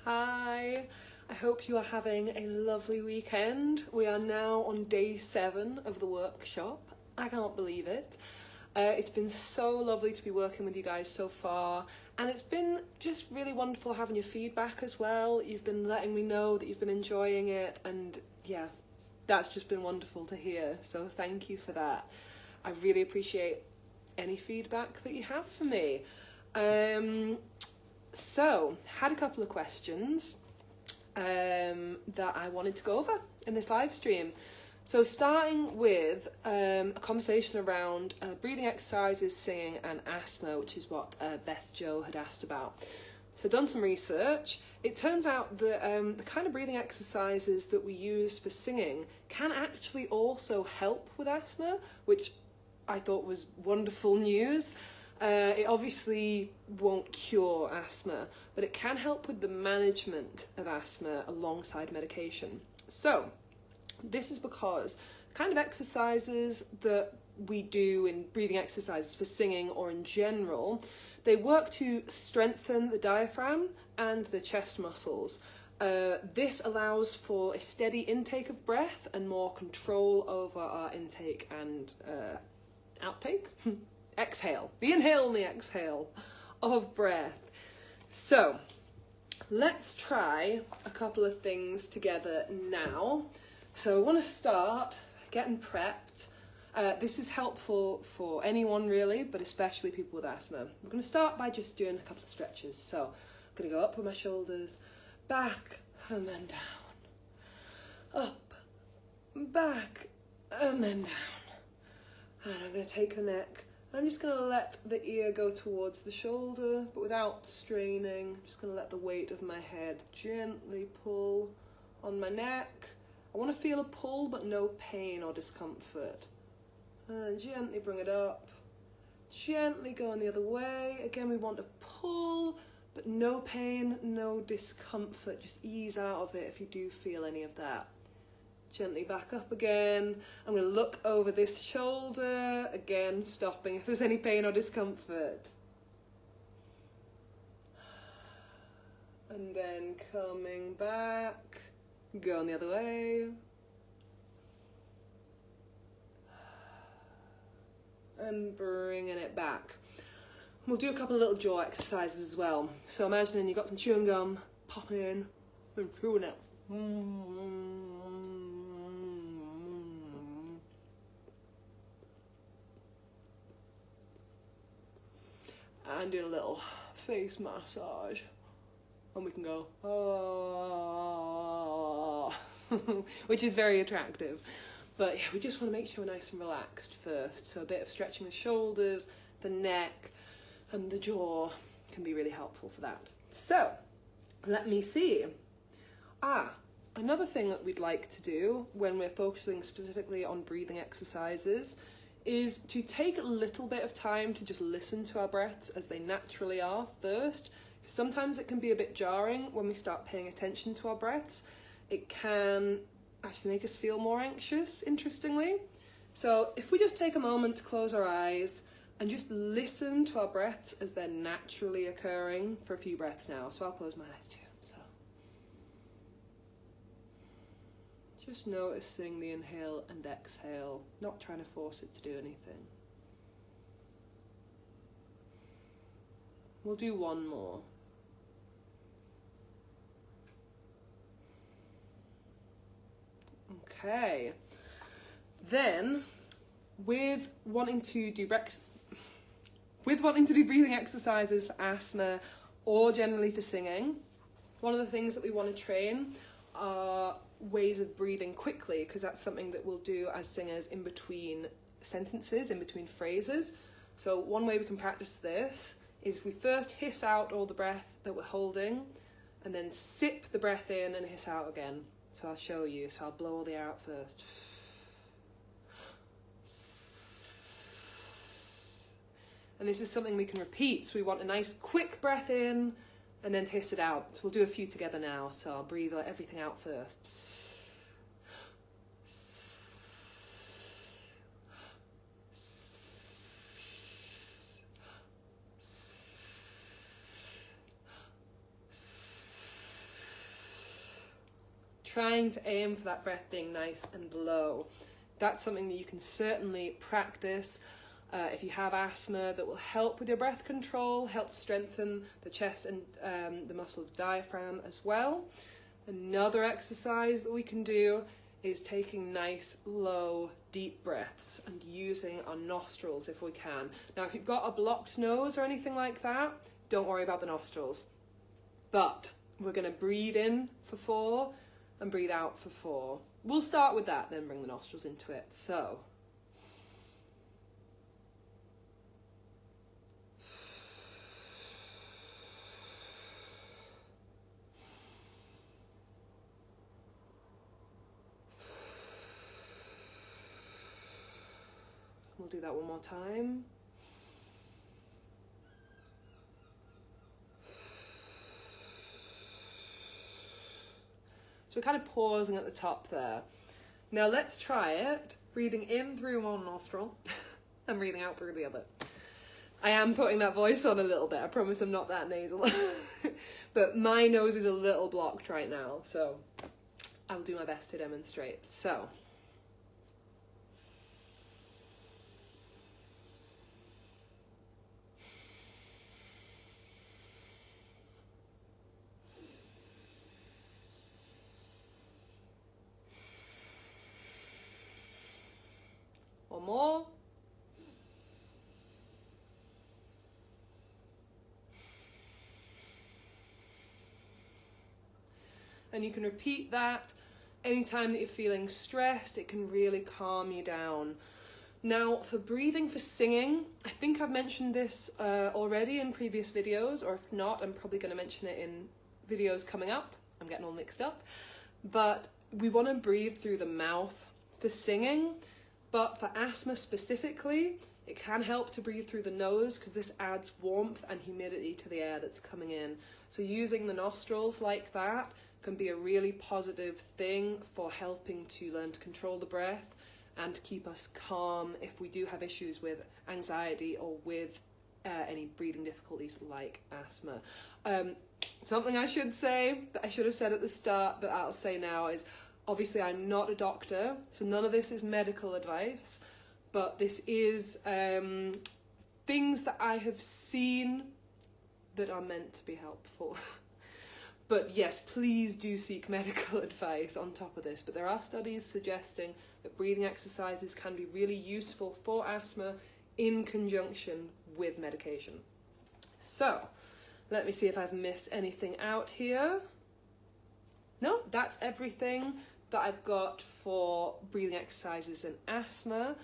Hi, I hope you are having a lovely weekend. We are now on day 7 of the workshop. I can't believe it. It's been so lovely to be working with you guys so far, and it's been just really wonderful having your feedback as well. You've been letting me know that you've been enjoying it, and yeah, that's just been wonderful to hear, so thank you for that. I really appreciate any feedback that you have for me. So, had a couple of questions that I wanted to go over in this live stream. So starting with a conversation around breathing exercises, singing and asthma, which is what Beth Jo had asked about. So I've done some research. It turns out that the kind of breathing exercises that we use for singing can actually also help with asthma, which I thought was wonderful news. It obviously won't cure asthma, but it can help with the management of asthma alongside medication. So this is because the kind of exercises that we do in breathing exercises for singing or in general, they work to strengthen the diaphragm and the chest muscles. This allows for a steady intake of breath and more control over our intake and outtake. Exhale, the inhale and the exhale of breath. So let's try a couple of things together now. So I want to start getting prepped. This is helpful for anyone really, but especially people with asthma. We're going to start by just doing a couple of stretches. So I'm going to go up with my shoulders, back and then down, up, back and then down. And I'm going to take the neck. I'm just going to let the ear go towards the shoulder, but without straining. I'm just going to let the weight of my head gently pull on my neck. I want to feel a pull, but no pain or discomfort. And then gently bring it up. Gently going the other way. Again, we want to pull, but no pain, no discomfort. Just ease out of it if you do feel any of that. Gently back up again. I'm going to look over this shoulder, again stopping if there's any pain or discomfort. And then coming back, going the other way. And bringing it back. We'll do a couple of little jaw exercises as well. So imagining you've got some chewing gum, popping in and chewing it. And doing a little face massage, and we can go oh, which is very attractive. But yeah, we just want to make sure we're nice and relaxed first. So a bit of stretching the shoulders, the neck, and the jaw can be really helpful for that. So let me see. Another thing that we'd like to do when we're focusing specifically on breathing exercises is to take a little bit of time to just listen to our breaths as they naturally are first. Sometimes it can be a bit jarring when we start paying attention to our breaths. It can actually make us feel more anxious, interestingly. So if we just take a moment to close our eyes and just listen to our breaths as they're naturally occurring for a few breaths now. So I'll close my eyes too. Just noticing the inhale and exhale, not trying to force it to do anything. We'll do one more. Okay. Then, with wanting to do breathing exercises for asthma or generally for singing, one of the things that we want to train are ways of breathing quickly, because that's something that we'll do as singers in between sentences, in between phrases. So one way we can practice this is we first hiss out all the breath that we're holding, and then sip the breath in and hiss out again. So I'll show you. So I'll blow all the air out first. And this is something we can repeat. So we want a nice quick breath in, and then to hiss it out. So we'll do a few together now. So I'll breathe everything out first. trying to aim for that breath being nice and low. That's something that you can certainly practice. If you have asthma, that will help with your breath control, help strengthen the chest and the muscle of the diaphragm as well. Another exercise that we can do is taking nice, low, deep breaths and using our nostrils if we can. Now, if you've got a blocked nose or anything like that, don't worry about the nostrils. But we're going to breathe in for 4 and breathe out for 4. We'll start with that, then bring the nostrils into it. So, we'll do that one more time. So we're kind of pausing at the top there. Now let's try it, breathing in through one nostril and breathing out through the other. I am putting that voice on a little bit, I promise I'm not that nasal. But my nose is a little blocked right now, so I'll do my best to demonstrate. So. One more. And you can repeat that anytime that you're feeling stressed. It can really calm you down. Now, for breathing for singing, I think I've mentioned this already in previous videos, or if not, I'm probably going to mention it in videos coming up. I'm getting all mixed up. But we want to breathe through the mouth for singing. But for asthma specifically, it can help to breathe through the nose because this adds warmth and humidity to the air that's coming in. So using the nostrils like that can be a really positive thing for helping to learn to control the breath and to keep us calm if we do have issues with anxiety or with any breathing difficulties like asthma. Something I should say, that I should have said at the start, but I'll say now is, obviously, I'm not a doctor, so none of this is medical advice, but this is things that I have seen that are meant to be helpful. But yes, please do seek medical advice on top of this. But there are studies suggesting that breathing exercises can be really useful for asthma in conjunction with medication. So, let me see if I've missed anything out here. No, that's everything that I've got for breathing exercises and asthma.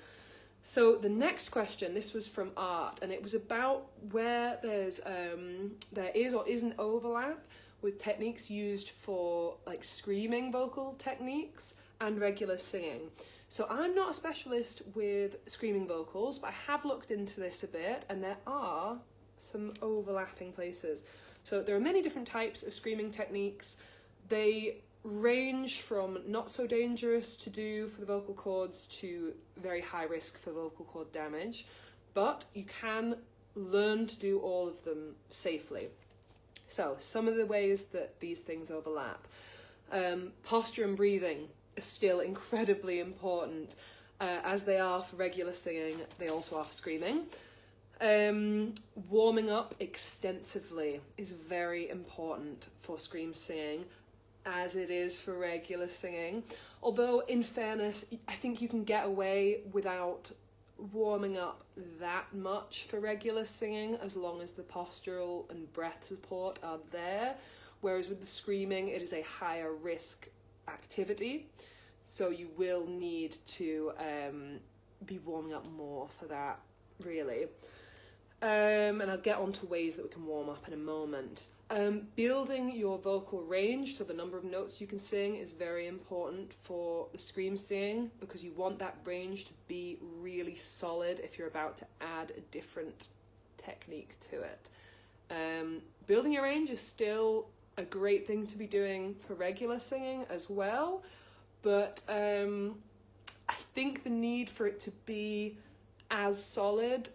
So the next question, this was from Art, and it was about where there is or isn't overlap with techniques used for like screaming vocal techniques and regular singing. So I'm not a specialist with screaming vocals, but I have looked into this a bit, and there are some overlapping places. So there are many different types of screaming techniques. They range from not so dangerous to do for the vocal cords to very high risk for vocal cord damage, but you can learn to do all of them safely. So some of the ways that these things overlap. Posture and breathing are still incredibly important, as they are for regular singing, they also are for screaming. Warming up extensively is very important for scream singing, as it is for regular singing. Although, in fairness, I think you can get away without warming up that much for regular singing, as long as the postural and breath support are there. Whereas with the screaming, it is a higher risk activity, so you will need to be warming up more for that, really. And I'll get on to ways that we can warm up in a moment. Building your vocal range, so the number of notes you can sing, is very important for the scream singing, because you want that range to be really solid if you're about to add a different technique to it. Building your range is still a great thing to be doing for regular singing as well, but I think the need for it to be as solid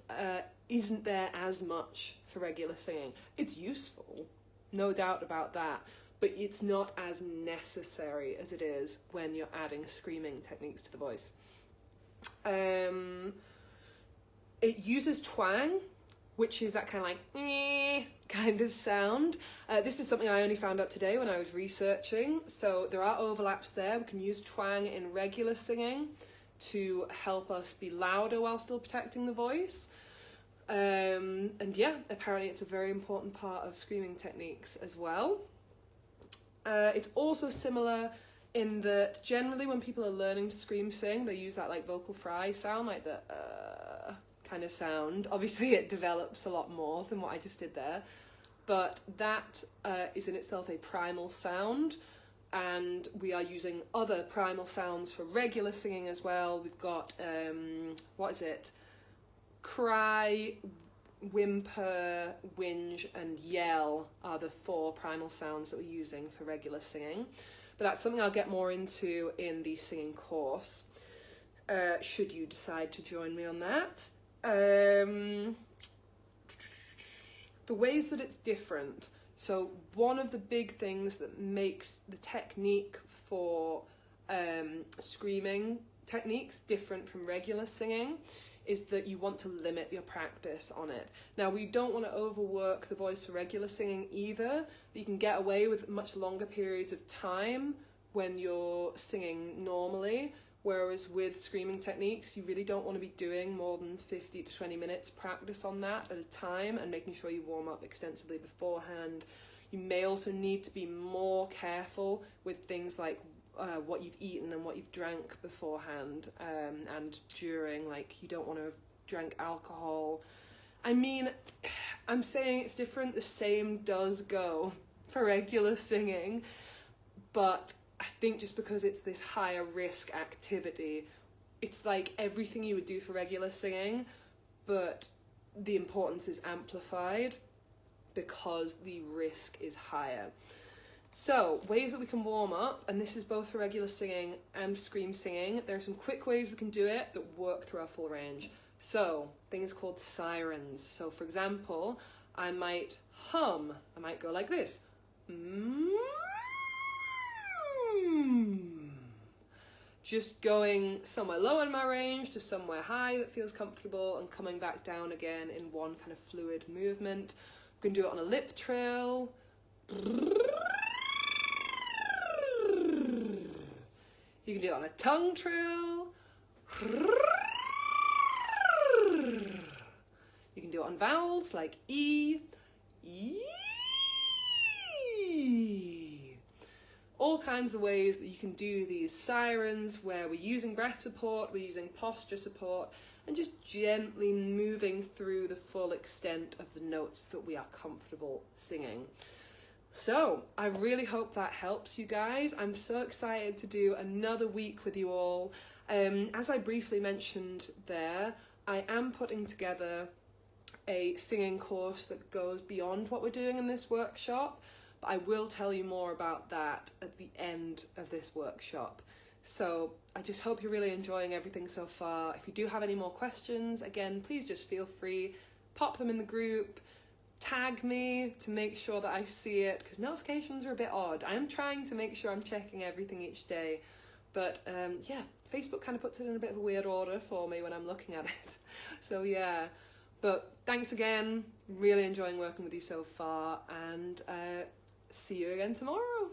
isn't there as much for regular singing. It's useful, no doubt about that, but it's not as necessary as it is when you're adding screaming techniques to the voice. It uses twang, which is that kind of like kind of sound. This is something I only found out today when I was researching. So there are overlaps there. We can use twang in regular singing to help us be louder while still protecting the voice. And yeah, apparently it's a very important part of screaming techniques as well. It's also similar in that generally when people are learning to scream sing, they use that like vocal fry sound, like the kind of sound. Obviously it develops a lot more than what I just did there, but that is in itself a primal sound, and we are using other primal sounds for regular singing as well. We've got, what is it? Cry, whimper, whinge, and yell are the 4 primal sounds that we're using for regular singing. But that's something I'll get more into in the singing course, should you decide to join me on that. The ways that it's different. So one of the big things that makes the technique for screaming techniques different from regular singing is that you want to limit your practice on it. Now, we don't want to overwork the voice for regular singing either, but you can get away with much longer periods of time when you're singing normally, whereas with screaming techniques, you really don't want to be doing more than 50 to 20 minutes practice on that at a time and making sure you warm up extensively beforehand. You may also need to be more careful with things like what you've eaten and what you've drank beforehand, and during, like you don't want to have drank alcohol. I mean, I'm saying it's different, the same does go for regular singing, but I think just because it's this higher risk activity, it's like everything you would do for regular singing, but the importance is amplified because the risk is higher. So, ways that we can warm up, and this is both for regular singing and scream singing. There are some quick ways we can do it that work through our full range. So, things called sirens. So, for example, I might hum. I might go like this. Just going somewhere low in my range to somewhere high that feels comfortable and coming back down again in one kind of fluid movement. We can do it on a lip trill. You can do it on a tongue trill. You can do it on vowels like E, E. All kinds of ways that you can do these sirens where we're using breath support, we're using posture support, and just gently moving through the full extent of the notes that we are comfortable singing. So, I really hope that helps you guys. I'm so excited to do another week with you all. As I briefly mentioned there, I am putting together a singing course that goes beyond what we're doing in this workshop, but I will tell you more about that at the end of this workshop. So, I just hope you're really enjoying everything so far. If you do have any more questions, again, please just feel free, pop them in the group. Tag me to make sure that I see it, because notifications are a bit odd. I am trying to make sure I'm checking everything each day, but yeah, Facebook kind of puts it in a bit of a weird order for me when I'm looking at it. So yeah, but thanks again, really enjoying working with you so far, and see you again tomorrow.